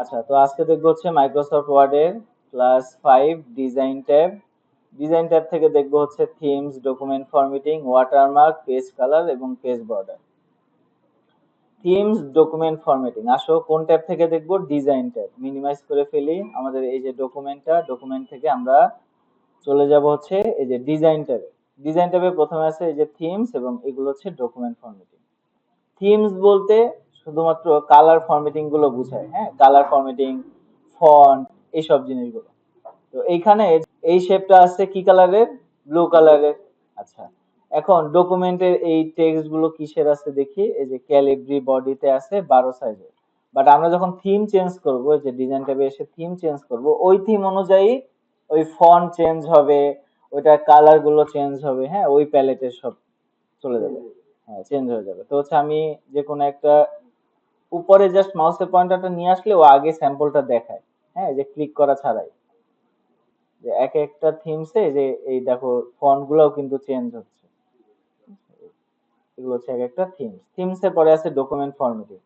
আচ্ছা, তো আজকে দেখবো হচ্ছে মাইক্রোসফট ওয়ার্ডের ক্লাস 5 ডিজাইন ট্যাব থেকে দেখবো হচ্ছে themes, document formatting, watermark, page colour এবং page border. Themes, document formatting, আসো কোন ট্যাব থেকে দেখবো? Design tab. মিনিমাইজ করে ফেলি আমাদের এই যে ডকুমেন্ট থেকে আমরা চলে যাব হচ্ছে এই যে ডিজাইন ট্যাবে প্রথমে আছে এই যে থিমস এবং এগুলো হচ্ছে ডকুমেন্ট ফরম্যাটিং। থিমস বলতে শুধুমাত্র কালার ফরম্যাটিং গুলো বোঝায়, হ্যাঁ, কালার ফরম্যাটিং, ফন্ট, এইসব জিনিসগুলো। তো এইখানে এই শেপটা আছে কি কালারের? ব্লু কালারের। আচ্ছা, এখন ডকুমেন্টের এই টেক্সট গুলো কিসের আছে দেখি। এই যে ক্যালিব্রি বডিতে আছে 12 সাইজের। বাট আমরা যখন থিম চেঞ্জ করব, যে ডিজাইন ট্যাবে এসে থিম চেঞ্জ করব, ওই থিম অনুযায়ী ওই ফন্ট চেঞ্জ হবে, ওইটার কালার গুলো চেঞ্জ হবে, হ্যাঁ, ওই প্যালেটের সব চলে যাবে। হ্যাঁ, চেঞ্জ হয়ে যাবে। তো হচ্ছে আমি যে কোনো একটা উপরে জাস্ট মাউসের পয়েন্টারটা নিয়ে আসলে ও আগে স্যাম্পলটা দেখায়। হ্যাঁ, যে ক্লিক করা ছাড়াই যে এক একটা থিমসে যে এই দেখো ফন্ট গুলাও কিন্তু চেঞ্জ হচ্ছে। এগুলো হচ্ছে এক একটা থিমস এর পরে আছে ডকুমেন্ট ফরম্যাটিং,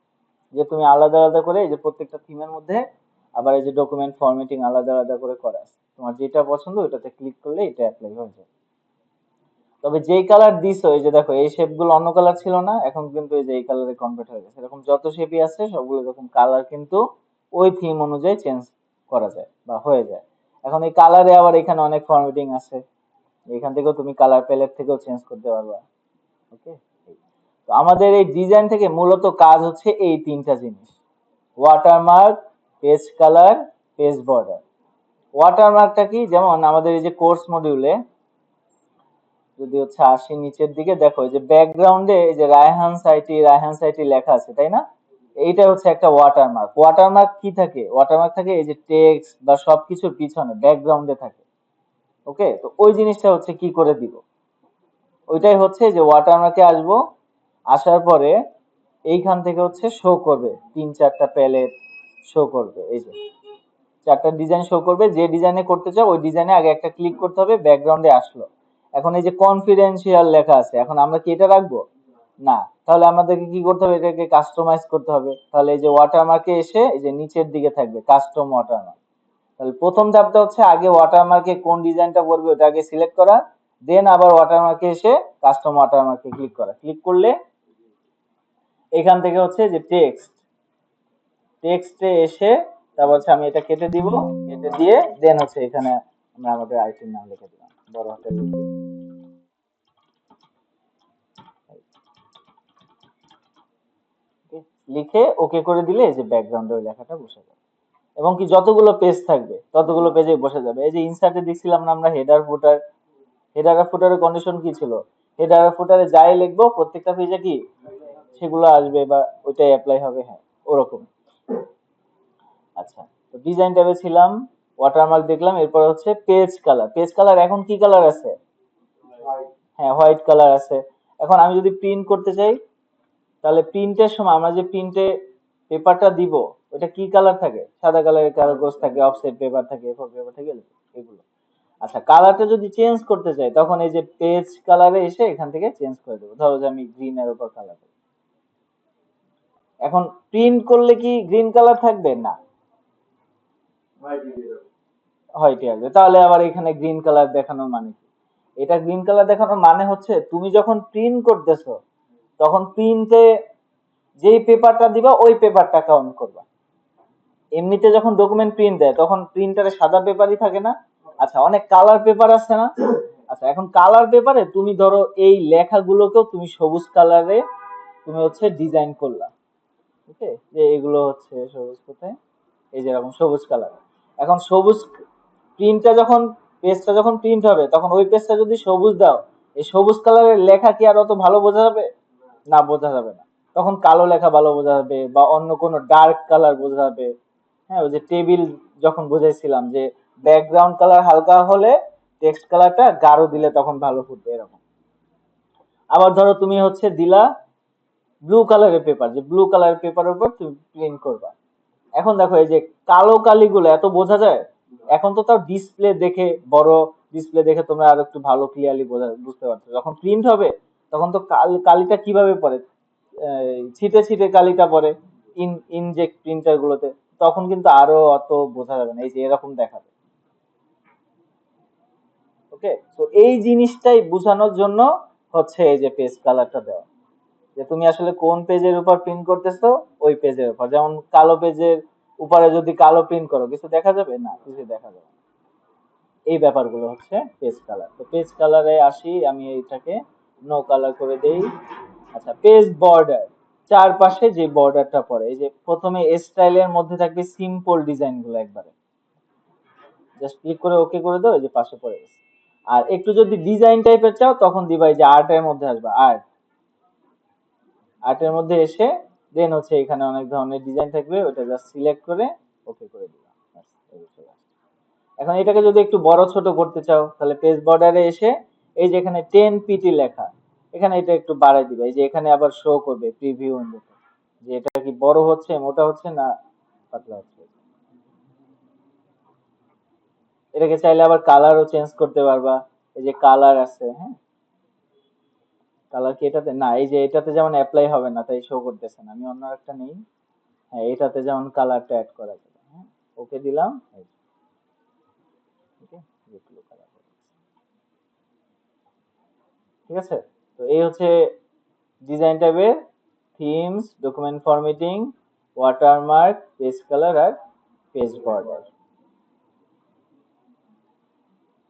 যে তুমি আলাদা আলাদা করে এই যে প্রত্যেকটা থিমের মধ্যে আবার এই যে ডকুমেন্ট ফরম্যাটিং আলাদা আলাদা করে করা আছে। তোমার যেটা পছন্দ ওটাতে ক্লিক করলে এটা অ্যাপ্লাই হয়ে যাবে। তবে যেই কালার দিছো, এই যে দেখো এই শেপ গুলো অন্য কালার ছিল না, এখন কিন্তু এই যে এই কালারে কনভার্ট হয়ে গেছে। এরকম যত শেপই আছে সবগুলো এরকম কালার কিন্তু ওই থিম অনুযায়ী চেঞ্জ করা যায় বা হয়ে যায়। এখন এই কালারে আবার এখানে অনেক ফরম্যাটিং আছে, এখান থেকেও তুমি কালার প্যালেট থেকেও চেঞ্জ করতে পারবা। ওকে, তো আমাদের এই ডিজাইন থেকে মূলত কাজ হচ্ছে এই তিনটা জিনিস: watermark, page colour, page border. ওয়াটারমার্কটা কি? যেমন আমাদের এই যে কোর্স মডিউলে যদি হচ্ছে আসি নিচের দিকে, দেখো এই যে ব্যাকগ্রাউন্ডে এই যে রায়হান সাইটি লেখা আছে, তাই না? এইটা হচ্ছে একটা ওয়াটারমার্ক। ওয়াটারমার্ক কি থাকে? ওয়াটারমার্ক থাকে এই যে টেক্সট বা সবকিছুর পিছনে ব্যাকগ্রাউন্ডে থাকে। ওকে, তো ওই জিনিসটা হচ্ছে কি করে দিব, ওইটাই হচ্ছে যে ওয়াটারমার্কে আসবো, আসার পরে এইখান থেকে হচ্ছে শো করবে 3-4টা প্যালেট শো করবে। এই যে 4টা ডিজাইন শো করবে, যে ডিজাইনে করতে চাও ওই ডিজাইনে আগে একটা ক্লিক করতে হবে, ব্যাকগ্রাউন্ডে আসলো। এখন এই যে কনফিডেন্সিয়াল লেখা আছে, এখন আমরা কি এটা রাখবো? না। তাহলে আমাদেরকে কি করতে হবে? এটাকে কাস্টমাইজ করতে হবে। তাহলে এই যে ওয়াটারমার্কে এসে এই যে নিচের দিকে থাকবে কাস্টম ওয়াটারমার্ক। তাহলে প্রথম ধাপটা হচ্ছে আগে ওয়াটারমার্কে কোন ডিজাইনটা করবে ওটা আগে সিলেক্ট করা, দেন আবার ওয়াটারমার্কে এসে কাস্টম ওয়াটারমার্কে ক্লিক করা। ক্লিক করলে এখান থেকে হচ্ছে যে টেক্সটে এসে তারপর হচ্ছে আমি এটা কেটে দিব, কেটে দিয়ে দেন হচ্ছে এখানে আমরা আমাদের আইটির নাম লিখে দিলাম, বড় হাতের লিখে লিখে ওকে করে দিলে এই যে ব্যাকগ্রাউন্ডে ওই লেখাটা বসে যাবে। এবং কি যতগুলো পেজ থাকবে ততগুলো পেজে বসে যাবে। এই যে ইনসার্টে দেখছিলাম না আমরা হেডার আর ফুটারের কন্ডিশন কি ছিল? হেডার আর ফুটারে যাই লিখবো প্রত্যেকটা পেজে কি সেগুলো আসবে বা ওইটাই অ্যাপ্লাই হবে, হ্যাঁ, ওরকম। আচ্ছা, তো ডিজাইন ট্যাবে ছিলাম, ওয়াটারমার্ক দেখলাম, এরপর হচ্ছে পেজ কালার এখন কি কালার আছে? হ্যাঁ, হোয়াইট কালার আছে। এখন আমি যদি প্রিন্ট করতে চাই, তাহলে প্রিন্টের সময় আমরা যে প্রিন্টে পেপারটা দিব ওটা কি কালার থাকে? সাদা কালারের কাগজ থাকে, অফসেট পেপার থাকে, এ4 পেপার থাকে, এগুলো। আচ্ছা, কালারটা যদি চেঞ্জ করতে চাই তখন এই যে পেজ কালারে এসে এখান থেকে চেঞ্জ করে দেবো। ধরো যে আমি গ্রিন এর উপর কালার, এখন প্রিন্ট করলে কি গ্রিন কালার থাকবে? না, হোয়াইটই আসবে। তাহলে আবার এখানে গ্রিন কালার দেখানোর মানে কি? এটা গ্রিন কালার দেখানোর মানে হচ্ছে তুমি যখন প্রিন্ট করতেছো তখন প্রিন্টে যেই পেপারটা দিবা ওই পেপারটা কাউন্ট করবা। এমনিতে যখন ডকুমেন্ট প্রিন্ট দেয় তখন প্রিন্টারে সাদা পেপারই থাকে না? আচ্ছা, অনেক কালার পেপার আছে না? আচ্ছা, এখন কালার পেপারে তুমি ধরো এই লেখাগুলোকেও তুমি সবুজ কালারে তুমি হচ্ছে ডিজাইন করলা। ওকে, যে এগুলো হচ্ছে সবুজ, কোথায়? এই যে এরকম সবুজ কালার। এখন সবুজ প্রিন্টটা যখন পেজটা যখন প্রিন্ট হবে তখন ওই পেজটা যদি সবুজ দাও, এই সবুজ কালারের লেখা কি আর অত ভালো বোঝা যাবে? না, বোঝা যাবে না। তখন কালো লেখা ভালো বোঝা যাবে বা অন্য কোনো ডার্ক কালার বোঝা যাবে। হ্যাঁ, ওই যে টেবিল যখন বুঝাইছিলাম যে ব্যাকগ্রাউন্ড কালার হালকা হলে টেক্সট কালারটা গাঢ় দিলে তখন ভালো ফুটবে, এরকম। আবার ধরো তুমি হচ্ছে দিলা ব্লু কালারের পেপার, যে ব্লু কালারের পেপারের উপর তুমি প্রিন্ট করবা। এখন দেখো এই যে কালো কালিগুলো এত বোঝা যায়? এখন তো তাও ডিসপ্লে দেখে, বড় ডিসপ্লে দেখে তোমরা আর একটু ভালো ক্লিয়ারলি বুঝতে পারছো। যখন প্রিন্ট হবে তখন তো কালিটা কিভাবে পড়ে? ছিটে ছিটে কালিটা পড়ে ইনজেক্ট প্রিন্টার গুলোতে। তখন কিন্তু আরো অত বোঝা যাবে না, এই যে এরকম দেখাবে। ওকে, তো এই জিনিসটাই বোঝানোর জন্য হচ্ছে এই যে পেজ কালারটা দেওয়া, যে তুমি আসলে কোন পেজের উপর প্রিন্ট করতেছো, ওই পেজের উপর। যেমন কালো পেজের উপরে যদি কালো প্রিন্ট করো, কিছু দেখা যাবে না, কিছু দেখা যাবে না। এই ব্যাপারগুলো হচ্ছে পেজ কালার। তো পেজ কালারে আসি, আমি এইটাকে নো কালার করে দেই। আচ্ছা, পেজ বর্ডার, চারপাশে যে বর্ডারটা পড়ে, এই যে প্রথমে স্টাইলের মধ্যে থাকবে সিম্পল ডিজাইন গুলো, একবারে জাস্ট ক্লিক করে ওকে করে দাও, এই যে পাশে পড়ে গেছে। আর একটু যদি ডিজাইন টাইপের চাও, তখন দিবা এই যে আর্টের মধ্যে আসবে, আর্ট। আর্টের মধ্যে এসে দেন হচ্ছে এখানে অনেক ধরনের ডিজাইন থাকবে, ওটা জাস্ট সিলেক্ট করে ওকে করে দিবা। ব্যাস, এই যে চলে আসছে। এখন এটাকে যদি একটু বড় ছোট করতে চাও, তাহলে পেজ বর্ডারে এসে এই যে এখানে 10 পিটি লেখা, এখানে এটা একটু বাড়াই দিবে। এই যে এখানে আবার শো করবে প্রিভিউ উইন্ডোতে, যে এটা কি বড় হচ্ছে, মোটা হচ্ছে, না পাতলা হচ্ছে। এটাকে চাইলে আবার কালারও চেঞ্জ করতে পারবা, এই যে কালার আছে, হ্যাঁ। কালার কি এটাতে, না এই যে এটাতে যেমন অ্যাপ্লাই হবে না, তাই শো করতেছে না। আমি অন্য একটা নেই, হ্যাঁ এটাতে যেমন কালারটা অ্যাড করা যাবে, হ্যাঁ। ওকে দিলাম, ওকে, কালার, ঠিক আছে। তো এই হচ্ছে ডিজাইন ট্যাবের themes, document formatting, watermark, page colour আর পেজ বর্ডার।